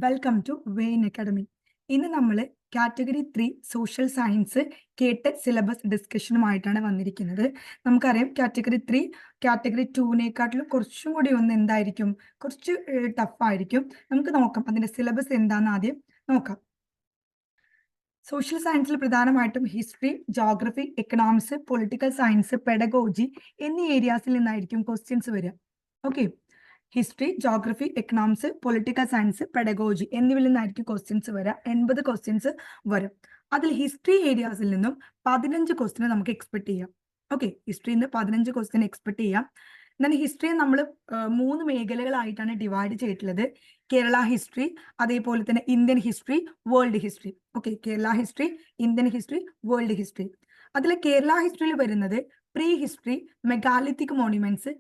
Welcome to vein academy. ഇന്ന് നമ്മൾ category 3 social science കേട്ട് സിലബസ് ഡിസ്കഷനുമായിട്ടാണ് വന്നിരിക്കുന്നത്. നമുക്കറിയാം കാറ്റഗറി 3 കാറ്റഗറി 2നേക്കാട്ടിലും കുറച്ചും കൂടി ഒന്ന് എന്തായിരിക്കും, കുറച്ച് ടഫ് ആയിരിക്കും. നമുക്ക് നോക്കാം അതിന്റെ സിലബസ് എന്താണെന്ന് ആദ്യം നോക്കാം. സോഷ്യൽ സയൻസിൽ പ്രധാനമായിട്ടും history, geography, economics, political science, pedagogy എന്നീ ഏരിയാസിൽ നിന്നായിരിക്കും ക്വസ്റ്റ്യൻസ് വരിക. Okay, history, geography, economics, political science, pedagogy എന്നിവയിൽ നിന്നായിരിക്കും ക്വസ്റ്റ്യൻസ് വരിക. 80 ക്വസ്റ്റ്യൻസ് വരും. അതിൽ ഹിസ്റ്ററി ഏരിയാസിൽ നിന്നും 15 ക്വസ്റ്റ്യൻ നമുക്ക് എക്സ്പെക്ട് ചെയ്യാം. ഓക്കെ, ഹിസ്റ്ററിയിൽ നിന്ന് 15 ക്വസ്റ്റ്യൻ എക്സ്പെക്ട് ചെയ്യാം. എന്നാൽ ഹിസ്റ്ററിയെ നമ്മൾ 3 മേഖലകളായിട്ടാണ് ഡിവൈഡ് ചെയ്തിട്ടുള്ളത്. കേരള ഹിസ്റ്ററി, അതേപോലെ തന്നെ Indian history, world history. Okay, Kerala history, Indian history, world history. അതിൽ കേരള ഹിസ്റ്ററിയിൽ വരുന്നത് പ്രീ ഹിസ്റ്ററി, മെഗാലിത്തിക് മോണ്യുമെന്റ്സ്,